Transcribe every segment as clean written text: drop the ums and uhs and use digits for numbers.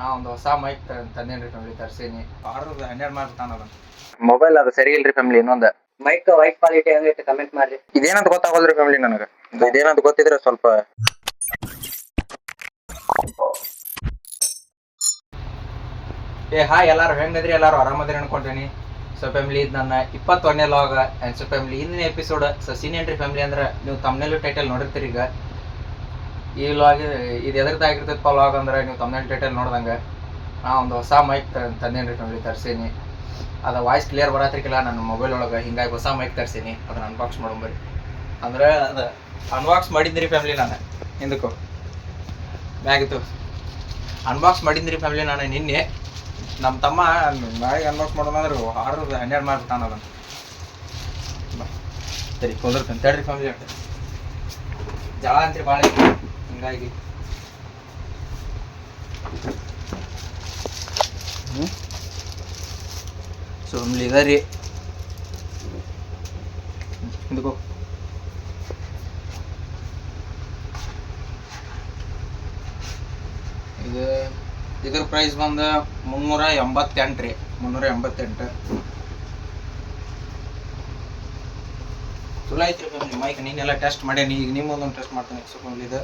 ಒಂದು ಹೊಸ mic ತಂದೇನ್ರಿ family ತರ್ಸೀನಿ. Order 12 ಮಾಡ್ತಾನ ಅದನ್ನ. ಮೊಬೈಲ್ ಅದು ಸರಿ ಇಲ್ರಿ ಫ್ಯಾಮಿಲಿ. ಇನ್ನೊಂದು ಮೈಕ್ ವೈಟ್ ಕ್ವಾಲಿಟಿ ಹೆಂಗೈತೆ ಕಮೆಂಟ್ ಮಾಡ್ರಿ. ಇದೇನಂತ ಗೊತ್ತಾಗಲ್ರಿ ಫ್ಯಾಮಿಲಿ ನನಗೆ. ಇದೇನಂತ ಗೊತ್ತಿದ್ರೆ ಸ್ವಲ್ಪ ಹಾಯ್ ಎಲ್ಲಾರು ಹೆಂಗದ್ರಿ? ಎಲ್ಲಾರು ಆರಾಮದ್ರಿ ಅನ್ಕೊಂತೀನಿ. ಸೊ ಫ್ಯಾಮಿಲಿ ಇದು ನನ್ನ 21ನೇ ಲಾಗ್. ಆ್ಯಂಡ್ ಸೊ ಫ್ಯಾಮಿಲಿ ಹಿಂದಿನ ಎಪಿಸೋಡ್ ಸೀನಿಯನ್ರಿ ಫ್ಯಾಮಿಲಿ ಅಂದ್ರೆ ನೀವು ತಮ್ನೇಲ್ ಟೈಟಲ್ ನೋಡಿರ್ತೀರಿ. ಈಗ ಈ ಲಾಗ್ ಇದು ಎದರ್ದಾಗಿರ್ತೈತಪ್ಪ ಲಾಗ್ ಅಂದ್ರೆ ನೀವು ತಮ್ನೇಲ್ ಟೈಟಲ್ ನೋಡ್ದಂಗೆ ಒಂದು ಹೊಸ ಮೈಕ್ ತಂದೇನ್ರಿ ಫ್ಯಾಮಿಲಿ ತರ್ಸೀನಿ. ಅದು ವಾಯ್ಸ್ ಕ್ಲಿಯರ್ ಬರತ್ತಿರ್ಕಿಲ್ಲ ನನ್ನ ಮೊಬೈಲ್ ಒಳಗೆ. ಹಿಂಗಾಗಿ ಹೊಸ ಮೈಕ್ ತರ್ಸೀನಿ. ಅದನ್ನ ಅನ್ಬಾಕ್ಸ್ ಮಾಡೋಂಬರಿ ಅಂದ್ರೆ ಅದು ಅನ್ಬಾಕ್ಸ್ ಮಾಡಿದ್ರಿ ಫ್ಯಾಮಿಲಿ. ನಾನು ಹಿಂದಕ್ಕೂ ಮ್ಯಾಗಿತ್ತು ಅನ್ಬಾಕ್ಸ್ ಮಾಡಿದ್ರಿ ಫ್ಯಾಮಿಲಿ. ನಾನು ನಿನ್ನೆ ನಮ್ಮ ತಮ್ಮ ನಾಳೆಗೆ ಅನ್ಬಾಕ್ಸ್ ಮಾಡೋಣ ಅಂದ್ರೆ ಆರ್ಡರ್ 12 ಮಾಡ್ತಾನ ಅದನ್ನು. ಸರಿ ಕುಂದಿರ್ತಾನೆ ತಡ್ರಿ ಫ್ಯಾಮಿಲಿ. ಅಂತ ಜಳ ಅಂತ್ರಿ ಭಾಳ ಹಿಂಗಾಗಿ ಸೊ ಫ್ಯಾಮಿಲಿ ಇದೆ ರೀ. ಹಿಂದಕ್ಕೂ ಇದ್ರ ಪ್ರೈಸ್ ಬಂದು 388 ರೀ. 388 ಚಲೋ ಐತ್ರಿ ಫ್ಯಾಮಿಲಿ ಮೈಕ್. ನೀನೆಲ್ಲ ಟೆಸ್ಟ್ ಮಾಡೇನಿ. ಈಗ ನಿಮ್ಮೊಂದೊಂದು ಟೆಸ್ಟ್ ಮಾಡ್ತೀನಿ. ಸೊ ಫ್ಯಾಮಿಲಿ ಇದು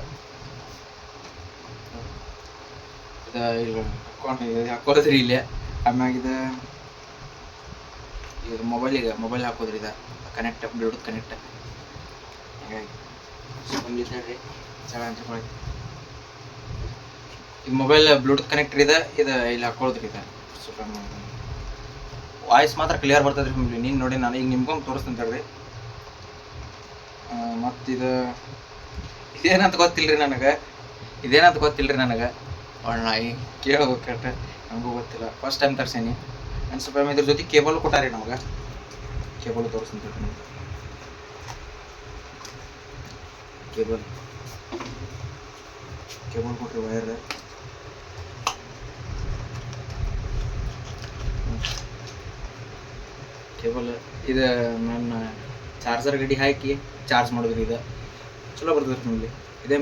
ಇಲ್ಲಿ ಹಾಕೋದ್ರಿ ಇಲ್ಲೇ. ಆಮ್ಯಾಗ ಇದು ಮೊಬೈಲ್ ಹಾಕೋದ್ರಿ. ಇದು ಕನೆಕ್ಟ್ ಬ್ಲೂಟೂತ್ ಕನೆಕ್ಟ್ ಹೀಗಾಗಿ ಸೊ ಫ್ಯಾಮಿಲಿ ಹೇಳ್ರಿ ಜಗಳ ಅಂತ ಈಗ ಮೊಬೈಲ್ ಬ್ಲೂಟೂತ್ ಕನೆಕ್ಟರ್ ಇದೆ. ಇದು ಇಲ್ಲಿ ಹಾಕೊಳ್ಳೋದ್ರಿ. ಇದೆ ಸೊ ವಾಯ್ಸ್ ಮಾತ್ರ ಕ್ಲಿಯರ್ ಬರ್ತದೆ ರೀ ಫ್ಯಾಮಿಲಿ. ನೀನು ನೋಡಿ ನಾನು ಈಗ ನಿಮ್ಗೊಂದು ತೋರಿಸ್ತೀನಿ ತಡ್ರಿ. ಮತ್ತು ಇದೇನಂತ ಗೊತ್ತಿಲ್ಲರಿ ನನಗೆ. ನಾಯಿ ಕೇಳ್ಬೇಕಟ್ಟ ನನಗೂ ಗೊತ್ತಿಲ್ಲ. First time ತರ್ಸೀನಿ. ಆ್ಯಂಡ್ ಸ್ವಲ್ಪ ಇದ್ರ ಜೊತೆ ಕೇಬಲ್ ಕೊಟ್ಟಾರಿ ನಮಗೆ. ಕೇಬಲ್ ತೋರಿಸ್ತೀನಿ ತಡ್ರಿ. ಕೇಬಲ್ ಕೊಟ್ರಿ ವೈರ್. ಕೇಬಲ್ ಇದು ನನ್ನ ಚಾರ್ಜರ್ ಗಡಿ ಹಾಕಿ ಚಾರ್ಜ್ ಮಾಡಿದ್ರಿ. ಇದು ಚಲೋ ಬರ್ತದೆ ಫ್ಯಾಮಿಲಿ. ಇದೇ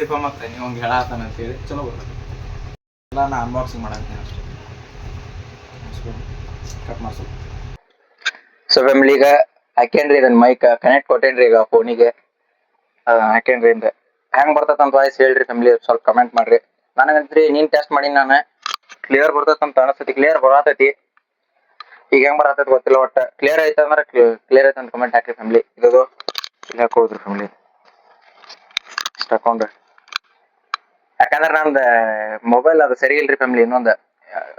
ರಿಫಾರ್ಮ್ ಆಗ್ತದೆ. ನೀವು ಹಂಗೆ ಹೇಳತ್ತಾನ ಅಂತೇಳಿ ಚಲೋ ಬರ್ತದೆ. ಎಲ್ಲ ನಾನು ಅನ್ಬಾಕ್ಸಿಂಗ್ ಮಾಡಂತೀನಿ ಅಷ್ಟೇ. ಕಟ್ ಮಾಡ್ಸೋ. ಸೊ ಫ್ಯಾಮಿಲಿ ಈಗ ಹಾಕೇನ್ರಿ ಇದನ್ನ ಮೈಕ್ ಕನೆಕ್ಟ್ ಕೊಟ್ಟೇನ್ರಿ ಈಗ ಫೋನಿಗೆ. ಹಾಕೇನ್ರಿ ಇಂದ ಹೆಂಗೆ ಬರ್ತೈತೆ ಅಂತ ವಾಯ್ಸ್ ಹೇಳ್ರಿ ಫ್ಯಾಮಿಲಿ. ಸ್ವಲ್ಪ ಕಮೆಂಟ್ ಮಾಡ್ರಿ. ನನಗಂತ್ರಿ ನೀನು ಟೆಸ್ಟ್ ಮಾಡಿ ನಾನು ಕ್ಲಿಯರ್ ಬರ್ತೈತೆ ಅಂತ ಅನಿಸ್ತೈತಿ. ಕ್ಲಿಯರ್ ಬರತೈತಿ. ಈಗ ಹೆಂಗ್ ಬರತೈತಿ ಗೊತ್ತಿಲ್ಲ. ಒಟ್ಟು ಕ್ಲಿಯರ್ ಐತೆ ಅಂದ್ರೆ ಕ್ಲಿಯರ್ ಐತೆ ಅಂತ ಕಮೆಂಟ್ ಹಾಕಿ ಫ್ಯಾಮಿಲಿ. ಇದು ಇಲ್ಲಿ ಹಾಕೋದ್ರಿ ಫ್ಯಾಮಿಲಿ. ಇಷ್ಟು ಹಾಕೊಂಡ್ರಿ. ಯಾಕಂದ್ರೆ ನಂದು ಮೊಬೈಲ್ ಅದು ಸರಿ ಇಲ್ರಿ ಫ್ಯಾಮಿಲಿ. ಇನ್ನೊಂದು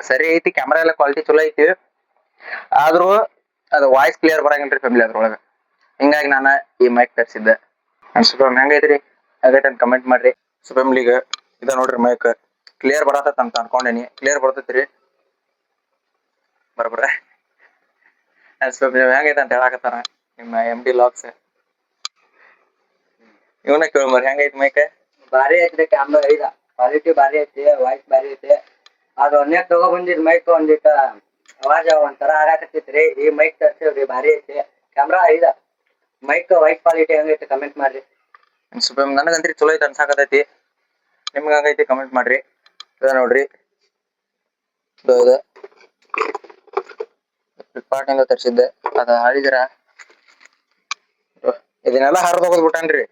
ಸರಿ ಐತಿ. ಕ್ಯಾಮ್ರಾ ಎಲ್ಲ ಕ್ವಾಲಿಟಿ ಚಲೋ ಐತಿ. ಆದ್ರೂ ಅದು ವಾಯ್ಸ್ ಕ್ಲಿಯರ್ ಬರಂಗಿಲ್ರಿ ಫ್ಯಾಮಿಲಿ ಅದ್ರೊಳಗೆ. ಹಿಂಗಾಗಿ ನಾನು ಈ ಮೈಕ್ ತರಿಸಿದ್ದೆ. ಹೆಂಗೈತ್ರಿ ಆಗೈತೆ ಅಂತ ಕಮೆಂಟ್ ಮಾಡ್ರಿ. ಸೊ ಫ್ಯಾಮಿಲಿಗೆ ಇದು ನೋಡ್ರಿ ಮೈಕ್ ಕ್ಲಿಯರ್ ಬರತೈತೆ ಅಂತ ಅನ್ಕೊಂಡೇನಿ. ಕ್ಲಿಯರ್ ಬರ್ತೈತ್ರಿ ಬರಬರ. ಹೆಂಗೈತೆ ಅಂತ ಹೇಳಕತ್ತಾರ ನಿಮ್ಮ MD ಲಾಗ್ಸ್. ಇವನ್ನ ಕೇಳ್ಬಾರ ಹೆಂಗೈತಿ ಮೈಕ್. ಭಾರಿ ಐತ್ರಿ. ಕ್ಯಾಮ್ರಾ ಐದ ಕ್ವಾಲಿಟಿ ಭಾರಿ ಐತಿ. ವಾಯ್ಸ್ ಭಾರಿ ಐತಿ. ಅದು ಒಂದೇ ತಗೋ ಬಂದಿದ್ ಮೈಕ್ ಒಂದಿಟ್ಟ ಅವಾಜ್ ಒಂಥರ ಆಗಾಕತ್ತೈತ್ರಿ. ಈ ಮೈಕ್ ತರ್ಸಿವ್ರಿ ಭಾರಿ ಐತಿ. ಕ್ಯಾಮ್ರಾ ಐದ. ಮೈಕ್ ವೈಟ್ ಕ್ವಾಲಿಟಿ ಹೆಂಗೈತಿ ಕಮೆಂಟ್ ಮಾಡ್ರಿ. ನನಗಂತ್ರಿ ಚಲೋ ಐತಿ ಅನ್ಸಾಕತೈತಿ. ನಿಮ್ಗೆ ಹಂಗೈತಿ ಕಮೆಂಟ್ ಮಾಡ್ರಿ. ಇದ ನೋಡ್ರಿ ಇದು ಫ್ಲಿಪ್ಕಾರ್ಟ್ ಇಂದ ತರಿಸಿದ್ದೆ. ಅದ ಹಾಳಿದ್ರ ಇದನ್ನೆಲ್ಲ ಹರಿದು ಹೋಗ್ಬಿಟ್ಟಾನ್ರಿ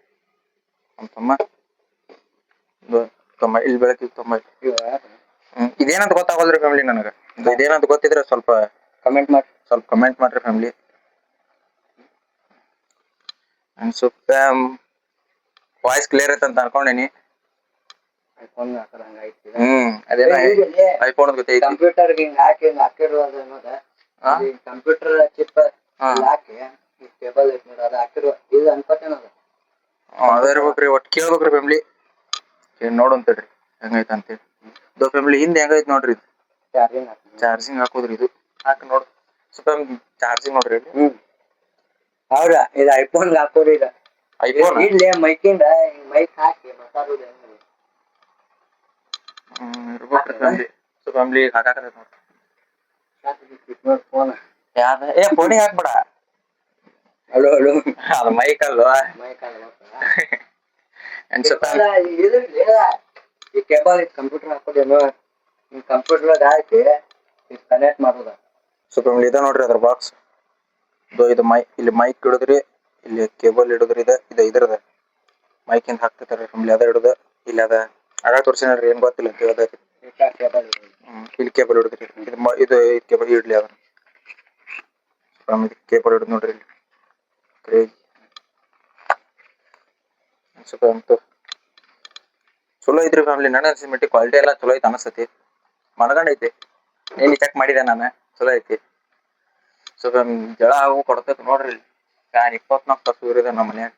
ನಮ್ಮ ತಮ್ಮ. ಇಲ್ಲಿ ಬೆಳಕಿಗೆ ಇದೇನಂತ ಗೊತ್ತಾಗಲ್ರಿ ಫ್ಯಾಮಿಲಿ ನನಗೆ. ಇದೇನಂತ ಗೊತ್ತಿದ್ರೆ ಸ್ವಲ್ಪ ಕಮೆಂಟ್ ಮಾಡ್ರಿ ಫ್ಯಾಮಿಲಿ. ಸ್ವಲ್ಪ ವಾಯ್ಸ್ ಕ್ಲಿಯರ್ ಐತೆ ಅಂತ ಅನ್ಕೊಂಡೇನಿ. ಅದೇನ ಐಫೋನ್ ಗೊತ್ತೈತಿ. ಕಂಪ್ಯೂಟರ್ ಹಿಂಗ್ ಹಾಕಿ ಹಾಕಿರೋದು ಅನ್ನೋದ ಕಂಪ್ಯೂಟರ್ ಚಿಪ್ ಹಾಕಿ ಕೇಬಲ್ ಐತಿ ನೋಡಿ ಅದು ಹಾಕಿರೋ ಇದು ಅನ್ಕೋತೇನದ. ಅದ ಇರ್ಬೇಕ್ರಿ. ಒಟ್ಟು ಕೇಳ್ಬೇಕ್ರಿ ಫ್ಯಾಮಿಲಿ. ನೋಡಂತೇಳ್ರಿ ಹೆಂಗೈತೆ ಅಂತೇಳಿ. ಇದು ಫ್ಯಾಮಿಲಿ ಹಿಂದೆ ಹೆಂಗೈತಿ ನೋಡ್ರಿ. ಇದು ಚಾರ್ಜಿಂಗ್ ಹಾಕೋದ್ರಿ. ಇದು ಹಾಕಿ ನೋಡ್ರಿ. ಸ್ವಲ್ಪ ಚಾರ್ಜಿಂಗ್ ನೋಡ್ರಿ. ಹೌದಾ ಇದು ಐಫೋನ್ ಹಾಕೋರಿ. ಈಗ ಐಫೋನ್ ಇಲ್ಲಿ ಮೈಕಿಂದ ಮೈಕ್ ಹಾಕಿ ಮಾತಾಡೋದು ಇರ್ಬೇಕ್ರಿ ಫ್ಯಾಮಿಲಿ. ಸೊ ಫ್ಯಾಮಿಲಿ ಹಾಕಾಕತ್ತೈತಿ ನೋಡ್ರಿ ಫೋನ್. ಫೋನಿಗೆ ಹಾಕ್ಬೇಡ. ಹಲೋ ಅದು ಮೈಕ್ ಅಲ್ವಾ. ಈ ಕೇಬಲ್ ಕಂಪ್ಯೂಟರ್ ಹಾಕೋದೇನು ಈ ಕಂಪ್ಯೂಟರ್ ಹಾಕಿ ಕನೆಕ್ಟ್ ಮಾಡೋದ. ಸೊ ಫ್ಯಾಮಿಲಿ ಇದೆ ನೋಡ್ರಿ ಅದ್ರ ಬಾಕ್ಸ್. ಇದು ಇಲ್ಲಿ ಮೈಕ್ ಇಡುದ್ರಿ, ಇಲ್ಲಿ ಕೇಬಲ್ ಇಡುದ್ರಿ, ಇದು ಇದ್ರದ ಮೈಕ್ ಇಂದ ಹಾಕ್ತಿರ್ತಾರೆ ಫ್ಯಾಮಿಲಿ. ಅದ ಇಡುದ ಇಲ್ಲಿ ಅದ ಆಗ ತೋರಿಸಿನಲ್ರಿ, ಏನ್ ಗೊತ್ತಿಲ್ಲ ಅಂತ ಹೇಳ್ದೈತಿ. ಇಲ್ಲಿ ಕೇಬಲ್ ಇಡುದ್ರಿ, ಇದು ಕೇಬಲ್ ಇಡ್ಲಿ ಅದ ಕೇಬಲ್ ಇಡುದ್ ನೋಡ್ರಿ ಇಲ್ಲಿ ಕ್ರೇಜ್. ಸ್ವಲ್ಪ ಚಲೋ ಐತ್ರಿ ಫ್ಯಾಮಿಲಿ. ನನ್ನ ಅನ್ಸಿದ್ಮಟ್ಟಿ ಕ್ವಾಲಿಟಿ ಎಲ್ಲ ಚಲೋ ಐತಿ ಅನಸ್ತತಿ. ಮನಗಂಡ್ ಐತಿ, ಎಲ್ಲಿ ಚೆಕ್ ಮಾಡಿದೆ ನಾನು, ಚಲೋ ಐತಿ. ಸೊ ಜಳ ಅವು ಕೊಡ್ತೈತಿ ನೋಡ್ರಿ. ಫ್ಯಾನ್ 24 ತಾಸು ಇರಿದೆ ನಮ್ಮ ಮನ್ಯಾಗ.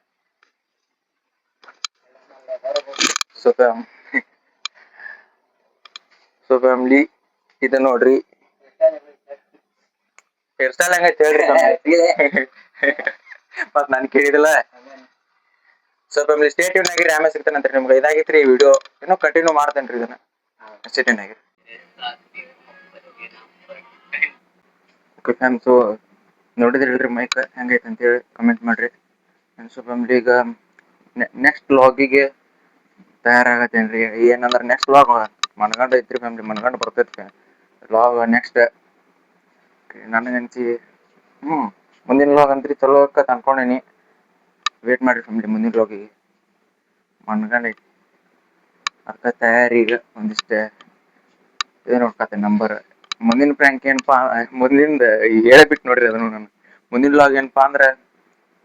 ಸೊ ಫ್ಯಾಮಿಲಿ ಇದು ನೋಡ್ರಿ. ಹೇರ್ ಸ್ಟೈಲ್ ಹಂಗೈತಿ ಹೇಳ್ರಿ ಮತ್ ನನ್ ಕೇಳಿದಿಲ್ಲ. ಸೊ ಫ್ಯಾಮಿಲಿ ಸ್ಟೇ ಟ್ಯೂನ್ ಆಗಿರಿ, ಆಮೇಲೆ ಸಿಗ್ತಾನಂತ್ರಿ ನಿಮ್ಗೆ. ಇದಾಗೈತ್ರಿ ಈ ವಿಡಿಯೋ, ಇನ್ನೂ ಕಂಟಿನ್ಯೂ ಮಾಡ್ತೇನ್ರಿ ಇದನ್ನ. ಸ್ಟೇ ಟ್ಯೂನ್ ಆಗಿರಿ. ಓಕೆ ಫ್ಯಾಮ್, ಸೊ ನೋಡಿದ್ರಿ ಹೇಳ್ರಿ ಮೈಕ್ ಹೆಂಗೈತೆ ಅಂತೇಳಿ ಕಮೆಂಟ್ ಮಾಡ್ರಿ. ಸೊ ಫ್ಯಾಮಿಲಿ ಈಗ ನೆಕ್ಸ್ಟ್ ವ್ಲಾಗಿಗೆ ತಯಾರಾಗತ್ತೇನ್ರಿ. ಏನಂದ್ರೆ ನೆಕ್ಸ್ಟ್ ವ್ಲಾಗ್ ಮನಗಂಡ ಐತ್ರಿ ಫ್ಯಾಮಿಲಿ, ಮನಗಂಡ ಬರ್ತೈತಿ ವ್ಲಾಗ್ ನೆಕ್ಸ್ಟ್. ನನಗಂತಿ ಮುಂದಿನ ವ್ಲಾಗ್ ಅಂತ್ರಿ ಚಲೋ ಆಕತ್ ಅನ್ಕೊಂಡೇನಿ. ವೇಟ್ ಮಾಡ್ರಿ ಫ್ಯಾಮಿಲಿ, ಮುಂದಿನ ವ್ಲಾಗಿಗೆ ಮನಗಂಡ ಐತಿ. ಅದಕ್ಕೆ ತಯಾರೀಗ ಒಂದಿಷ್ಟು ಇದು ನೋಡ್ಕತ್ತೆ ನಂಬರ್. ಮುಂದಿನ ಪ್ರ್ಯಾಂಕ್ ಏನಪ್ಪಾ, ಮುಂದಿಂದ ಹೇಳಬಿಟ್ಟು ನೋಡ್ರಿ ಅದನ್ನು. ನಾನು ಮುಂದಿನ ವ್ಲಾಗ್ ಏನಪ್ಪಾ ಅಂದ್ರೆ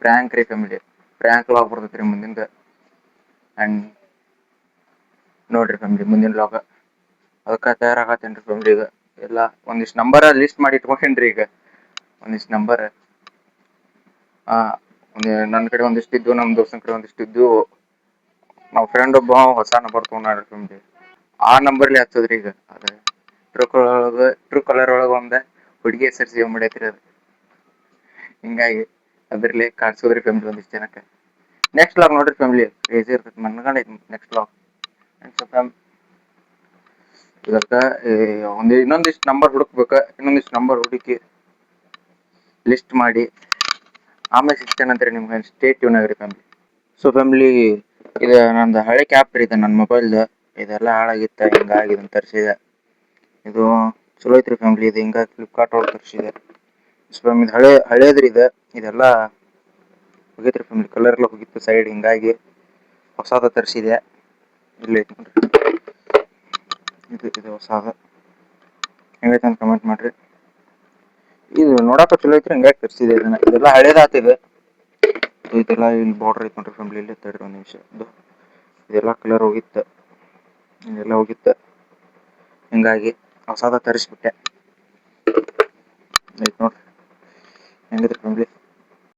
ಪ್ರ್ಯಾಂಕ್ ರೀ ಫ್ಯಾಮಿಲಿ. ಪ್ರ್ಯಾಂಕ್ ವ್ಲಾಗ್ ಬರ್ತೈತ್ರಿ ಮುಂದಿಂದ. ಅಂಡ್ ನೋಡ್ರಿ ಫ್ಯಾಮಿಲಿ ಮುಂದಿನ ವ್ಲಾಗ್. ಅದಕ್ಕೆ ತಯಾರಾಗತ್ತೇನ್ರಿ ಫ್ಯಾಮಿಲಿ. ಈಗ ಎಲ್ಲ ಒಂದಿಷ್ಟು ನಂಬರ್ ಲಿಸ್ಟ್ ಮಾಡಿ ಇಟ್ಕೊಂಡೇನ್ರಿ. ಈಗ ಒಂದಿಷ್ಟು ನಂಬರ್ ನನ್ನ ಕಡೆ ಒಂದಿಷ್ಟು ಇದ್ದು, ನಮ್ಮ ದೋಸ್ತನ ಕಡೆ ಒಂದಿಷ್ಟು ಇದ್ದು. ನಾವು ಫ್ರೆಂಡ್ ಒಬ್ಬ ಹೊಸ ನಂಬರ್ ತೊಗೊಂಡ್ರಿ ಫ್ಯಾಮಿಲಿ. ಆ ನಂಬರ್ಲಿ ಹಚ್ಚದ್ರಿ ಈಗ. ಅದ ಟ್ರೂ ಕಲರ್ ಒಳಗೆ ಒಂದು ಹುಡುಗಿ ಹೆಸರು ಸೇವ್ ಮಾಡೈತ್ರಿ ಅದು. ಹಿಂಗಾಗಿ ಅದ್ರಲ್ಲಿ ಕಾಡ್ಸೋದ್ರಿ ಫ್ಯಾಮಿಲಿ ಒಂದಿಷ್ಟು ಜನಕ್ಕೆ. ನೆಕ್ಸ್ಟ್ ವ್ಲಾಗ್ ನೋಡ್ರಿ ಫ್ಯಾಮಿಲಿ, ಕ್ರೇಜಿ ಇರ್ತೈತಿ, ಮನ್ಗಂಡ ನೆಕ್ಸ್ಟ್ ವ್ಲಾಗ್. ಇದಕ್ಕೆ ಇನ್ನೊಂದಿಷ್ಟು ನಂಬರ್ ಹುಡುಕ್ಬೇಕು. ಇನ್ನೊಂದಿಷ್ಟು ನಂಬರ್ ಹುಡುಕಿ ಲಿಸ್ಟ್ ಮಾಡಿ ಆಮೇಲೆ ಸಿಗ್ತೇನಂತ್ರಿ ನಿಮ್ಗೆ. ಸ್ಟೇ ಟ್ಯೂನ್ ಆಗಿರಿ ಫ್ಯಾಮಿಲಿ. ಸೊ ಫ್ಯಾಮಿಲಿ ಇದು ನಂದು ಹಳೆ ಕ್ಯಾಪ್ ರೀ, ಇದು ನನ್ನ ಮೊಬೈಲ್ದು. ಇದೆಲ್ಲ ಹಾಳಾಗಿತ್ತ, ಹಿಂಗಾಗಿ ಇದನ್ನ ತರಿಸಿದೆ. ಇದು ಚಲೋ ಐತ್ರಿ ಫ್ಯಾಮಿಲಿ. ಇದು ಹಿಂಗಾಗಿ ಫ್ಲಿಪ್ಕಾರ್ಟ್ ಒಳಗೆ ತರಿಸಿದೆ. ಸೊ ಫ್ಯಾಮಿಲಿ ಹಳೇದ್ರಿ ಇದೆಲ್ಲ ಹೋಗೈತ್ರಿ ಫ್ಯಾಮಿಲಿ. ಕಲರ್ ಎಲ್ಲ ಹೋಗಿತ್ತು ಸೈಡ್, ಹಿಂಗಾಗಿ ಹೊಸಾದ ತರಿಸಿದೆ. ಇಲ್ಲಿ ಐತಿ ನೋಡ್ರಿ, ಇದು ಹೊಸಾದ. ಹೆಂಗೈತೆ ಅಂತ ಕಮೆಂಟ್ ಮಾಡ್ರಿ. ಇದು ನೋಡಕ್ಕೆ ಚಲೋ ಐತ್ರಿ, ಹಿಂಗಾಗಿ ತರಿಸಿದೆ ಇದನ್ನ. ಇದೆಲ್ಲ ಹಳೇದಾತಿದೆ. ಇದೆಲ್ಲ ಇಲ್ಲಿ ಬಾರ್ಡರ್ ಐತಿ ನೋಡ್ರಿ ಫ್ಯಾಮಿಲಿ. ಇಲ್ಲಿ ತಡ್ರಿ ಒಂದು ನಿಮಿಷ. ಇದೆಲ್ಲ ಕಲರ್ ಹೋಗಿತ್ತು, ಇದೆಲ್ಲ ಹೋಗಿತ್ತು, ಹಿಂಗಾಗಿ ಹೊಸಾದ ತರಿಸ್ಬಿಟ್ಟೆ. ಐತಿ ನೋಡ್ರಿ ಹೆಂಗೈತ್ರಿ ಫ್ಯಾಮಿಲಿ.